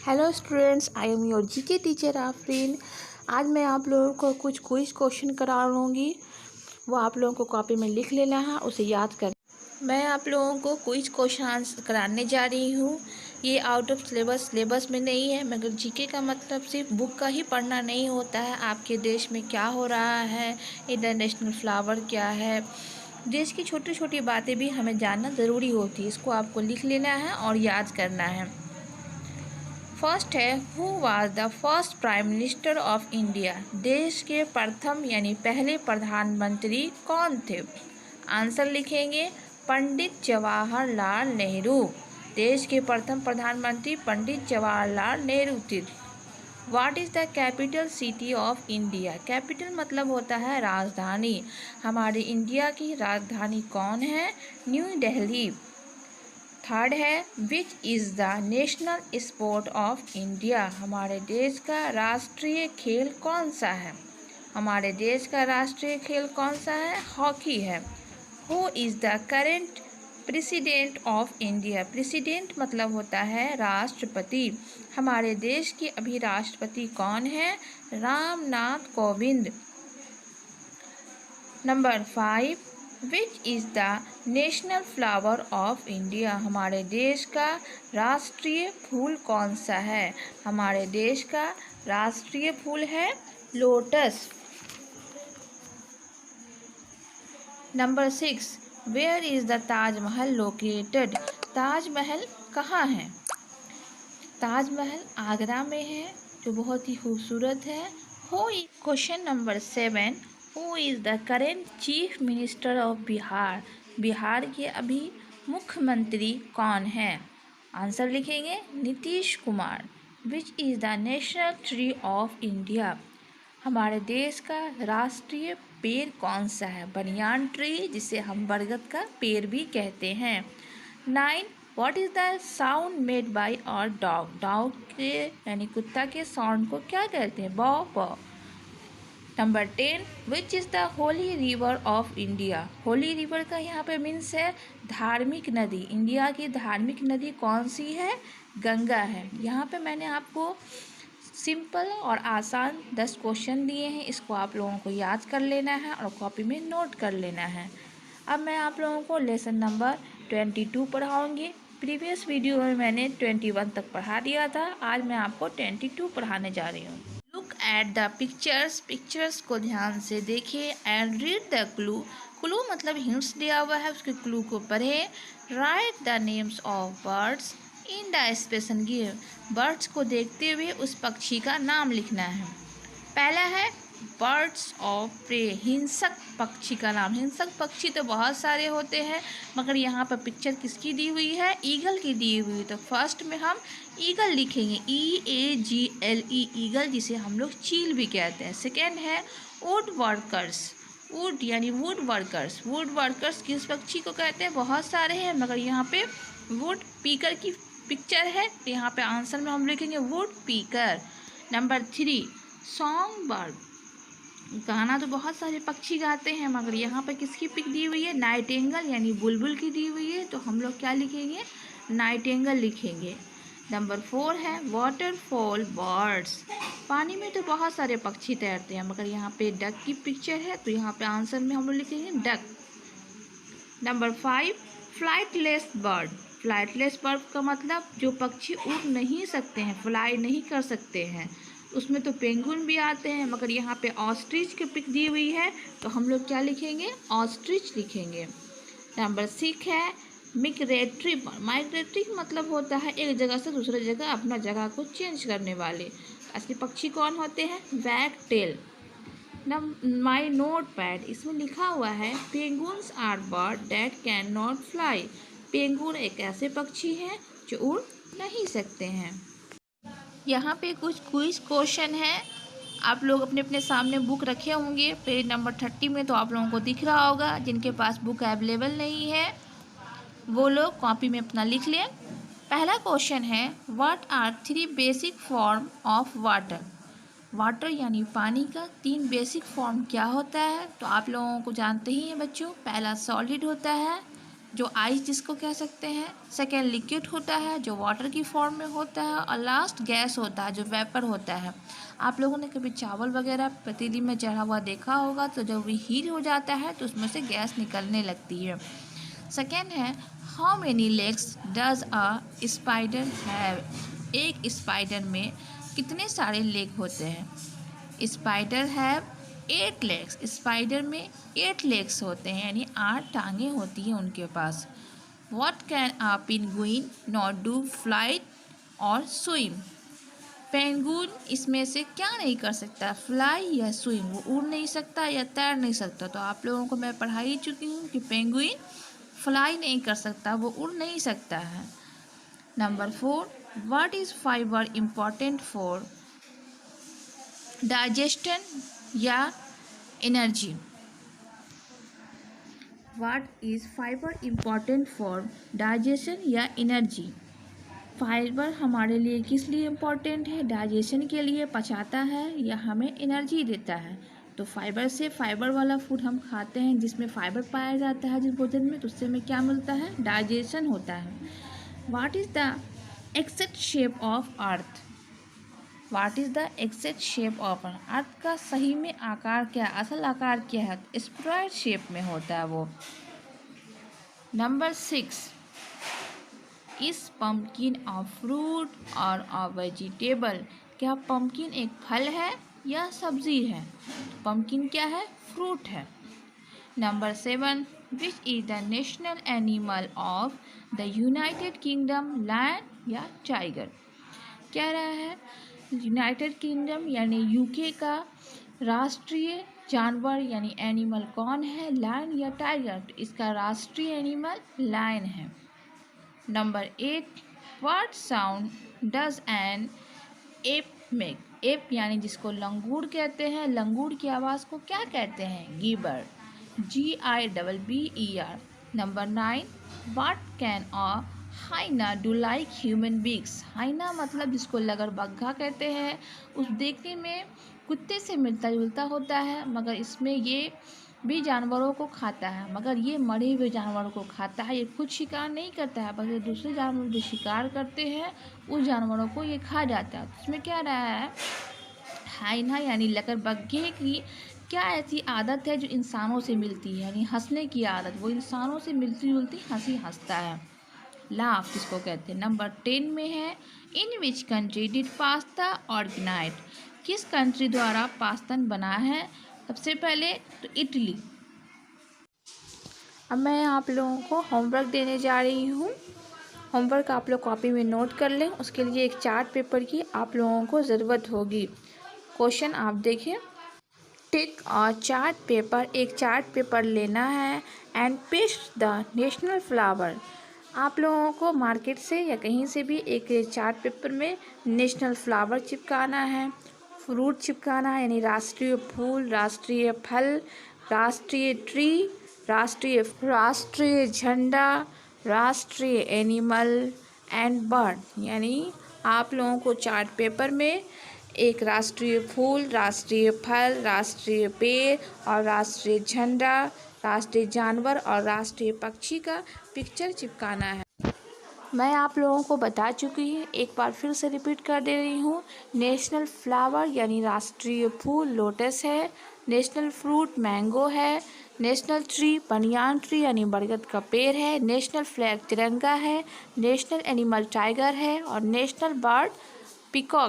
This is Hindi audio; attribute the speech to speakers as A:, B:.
A: Hello students, I am your GK teacher Afreen. आज मैं आप लोगों को कुछ क्विज क्वेश्चन कराऊंगी। वो आप लोगों को कॉपी में लिख लेना है, उसे याद कर। मैं आप लोगों को क्विज क्वेश्चन कराने जा रही हूँ। ये आउट ऑफ सिलेबस में नहीं है, मगर जीके का मतलब सिर्फ बुक का ही पढ़ना नहीं होता है। आपके देश में क्या हो रहा है, इंटरनेशनल फ्लावर क्या है, देश की छोटी छोटी बातें भी हमें जानना ज़रूरी होती है। इसको आपको लिख लेना है और याद करना है। फर्स्ट है, who was the first prime minister of India. देश के प्रथम यानी पहले प्रधानमंत्री कौन थे? आंसर लिखेंगे पंडित जवाहरलाल नेहरू। देश के प्रथम प्रधानमंत्री पंडित जवाहरलाल नेहरू थे। What is the capital city of India? Capital मतलब होता है राजधानी। हमारे इंडिया की राजधानी कौन है? न्यू दिल्ली। थर्ड है, which is the national sport of India. हमारे देश का राष्ट्रीय खेल कौन सा है? हमारे देश का राष्ट्रीय खेल कौन सा है? हॉकी है। Who is the current president of India? President मतलब होता है राष्ट्रपति। हमारे देश के अभी राष्ट्रपति कौन है? Ramnath Kovind. Number 5, which is the national flower of India? हमारे देश का राष्ट्रीय फूल कौन सा है? हमारे देश का राष्ट्रीय फूल है lotus. Number 6, where is the Taj Mahal located? Taj Mahal कहाँ है? ताजमहल आगरा में है, जो बहुत ही खूबसूरत है। Question number 7, who is the current chief minister of Bihar? Bihar के अभी मुख्यमंत्री कौन है? आंसर लिखेंगे Nitish Kumar. Which is the national tree of India? हमारे देश का राष्ट्रीय पेड़ कौन सा है? बनियान ट्री, जिसे हम बरगद का पेड़ भी कहते हैं। 9, what is the sound made by और डॉग? डॉग के यानी कुत्ता के साउंड को क्या कहते हैं? बॉ बॉ। Number 10, which is the Holi river of India? Holi river का यहाँ पे मीन्स है धार्मिक नदी। इंडिया की धार्मिक नदी कौन सी है? गंगा है। यहाँ पे मैंने आपको सिंपल और आसान 10 क्वेश्चन दिए हैं। इसको आप लोगों को याद कर लेना है और कॉपी में नोट कर लेना है। अब मैं आप लोगों को लेसन नंबर 22 पढ़ाऊँगी। प्रीवियस वीडियो में मैंने 21 तक पढ़ा दिया था। आज मैं आपको 22 पढ़ाने जा रही हूँ। Look at the pictures. Pictures को ध्यान से देखिए and read the clue. Clue मतलब हिंट्स दिया हुआ है, उसके क्लू को पढ़े। Right the names of birds in the special give. Birds को देखते हुए उस पक्षी का नाम लिखना है। पहला है बर्ड्स ऑफ प्रे, हिंसक पक्षी का नाम। हिंसक पक्षी तो बहुत सारे होते हैं, मगर यहाँ पर पिक्चर किसकी दी हुई है? ईगल की दी हुई है। तो फर्स्ट में हम ईगल लिखेंगे, EAGLE, ईगल, जिसे हम लोग चील भी कहते हैं। सेकेंड है वुड वर्कर्स। वुड यानी वुड वर्कर्स। वुड वर्कर्स किस पक्षी को कहते हैं? बहुत सारे हैं, मगर यहाँ पे वुड पीकर की पिक्चर है, तो यहाँ पे आंसर में हम लिखेंगे वुड पीकर। Number 3, song bird. गाना तो बहुत सारे पक्षी गाते हैं, मगर यहाँ पर किसकी पिक दी हुई है? नाइटिंगेल यानी बुलबुल की दी हुई है, तो हम लोग क्या लिखेंगे? नाइटिंगेल लिखेंगे। नंबर 4 है वाटरफॉल बर्ड्स। पानी में तो बहुत सारे पक्षी तैरते हैं, मगर यहाँ पे डक की पिक्चर है, तो यहाँ पे आंसर में हम लोग लिखेंगे duck. Number 5, flightless bird. Flightless bird का मतलब जो पक्षी उड़ नहीं सकते हैं, फ्लाई नहीं कर सकते हैं। उसमें तो पेंगुइन भी आते हैं, मगर यहाँ पे ऑस्ट्रिच की पिक दी हुई है, तो हम लोग क्या लिखेंगे? ऑस्ट्रिच लिखेंगे। नंबर 6 है मिग्रेटरी बर्ड। माइग्रेटरी मतलब होता है एक जगह से दूसरी जगह अपना जगह को चेंज करने वाले। ऐसे पक्षी कौन होते हैं? वैग टेल। माई नोट पैड, इसमें लिखा हुआ है penguins are bird that can not fly. Penguin एक ऐसे पक्षी हैं जो उड़ नहीं सकते हैं। यहाँ पे कुछ क्विज क्वेश्चन है। आप लोग अपने अपने सामने बुक रखे होंगे पेज नंबर 30 में, तो आप लोगों को दिख रहा होगा। जिनके पास बुक अवेलेबल नहीं है वो लोग कॉपी में अपना लिख लें। पहला क्वेश्चन है, what are 3 basic form of water? Water यानी पानी का 3 बेसिक फॉर्म क्या होता है? तो आप लोगों को जानते ही हैं बच्चों। पहला सॉलिड होता है, जो आइस जिसको कह सकते हैं, सेकेंड लिक्विड होता है जो वाटर की फॉर्म में होता है, और लास्ट गैस होता है जो वेपर होता है। आप लोगों ने कभी चावल वगैरह पतीली में चढ़ा हुआ देखा होगा, तो जब वो हीट हो जाता है तो उसमें से गैस निकलने लगती है। सेकेंड है, how many legs does a spider have? एक स्पाइडर में कितने सारे लेग होते हैं? Spider have 8 legs. स्पाइडर में 8 लेग्स होते हैं, यानी 8 टांगें होती हैं उनके पास। What can a penguin not do? Flight और स्विम। पेंगुइन इसमें से क्या नहीं कर सकता? फ्लाई या स्विम। वो उड़ नहीं सकता या तैर नहीं सकता। तो आप लोगों को मैं पढ़ा ही चुकी हूँ कि पेंगुइन फ्लाई नहीं कर सकता, वो उड़ नहीं सकता है। Number 4, what is fibre important for digestion या energy? What is fibre important for digestion या एनर्जी? फाइबर हमारे लिए किस लिए इम्पोर्टेंट है? डाइजेशन के लिए, पचाता है या हमें एनर्जी देता है। तो फाइबर से, फाइबर वाला फूड हम खाते हैं जिसमें फाइबर पाया जाता है जिस भोजन में, तो उससे हमें क्या मिलता है? डाइजेशन होता है। What is the exact shape of earth? What is the exact shape of earth? Earth का सही में आकार क्या है? असल आकार क्या है? स्क्वायर शेप में होता है वो। नंबर 6, इस पम्पकिन अ फ्रूट और अ वेजिटेबल? क्या पम्पकिन एक फल है या सब्जी है? पम्पकिन क्या है? फ्रूट है। Number 7, which is the national animal of the United Kingdom? Lion या टाइगर? क्या रहा है? यूनाइटेड किंगडम यानी यूके का राष्ट्रीय जानवर यानी एनिमल कौन है? लायन या टाइगर? तो इसका राष्ट्रीय एनिमल लायन है। Number 8, what sound does N app make? App यानी जिसको लंगूर कहते हैं, लंगूर की आवाज़ को क्या कहते हैं? Gibber. GIBBER। Number 9, what can a hyena do like human beings? Hyena मतलब जिसको लगरबग्घा कहते हैं, उस देखने में कुत्ते से मिलता जुलता होता है, मगर इसमें ये भी जानवरों को खाता है, मगर ये मरे हुए जानवरों को खाता है। ये खुद शिकार नहीं करता है, बल्कि दूसरे जानवर जो शिकार करते हैं उस जानवरों को ये खा जाता है। इसमें क्या रहा है? हाइना यानी लगरबग्घे की क्या ऐसी आदत है जो इंसानों से मिलती है, यानी हंसने की आदत। वो इंसानों से मिलती जुलती हंसी हंसता है, लाफ जिसको कहते हैं। नंबर 10 में है, in which country did pasta organise? किस कंट्री द्वारा पास्ता बना है? सबसे पहले तो इटली। अब मैं आप लोगों को होमवर्क देने जा रही हूँ। होमवर्क आप लोग कॉपी में नोट कर लें। उसके लिए एक चार्ट पेपर की आप लोगों को ज़रूरत होगी। क्वेश्चन आप देखें। Take a chart paper. एक चार्ट पेपर लेना है and paste the national flower. आप लोगों को मार्केट से या कहीं से भी एक चार्ट पेपर में नेशनल फ्लावर चिपकाना है, फ्रूट चिपकाना है, यानी राष्ट्रीय फूल, राष्ट्रीय फल, राष्ट्रीय ट्री, राष्ट्रीय झंडा, राष्ट्रीय एनिमल एंड बर्ड। यानी आप लोगों को चार्ट पेपर में एक राष्ट्रीय फूल, राष्ट्रीय फल, राष्ट्रीय पेड़ और राष्ट्रीय झंडा, राष्ट्रीय जानवर और राष्ट्रीय पक्षी का पिक्चर चिपकाना है। मैं आप लोगों को बता चुकी हूँ, एक बार फिर से रिपीट कर दे रही हूँ। नेशनल फ्लावर यानी राष्ट्रीय फूल लोटस है, नेशनल फ्रूट मैंगो है, नेशनल ट्री बनियान ट्री यानी बरगद का पेड़ है, नेशनल फ्लैग तिरंगा है, नेशनल एनिमल टाइगर है और नेशनल बर्ड पीकॉक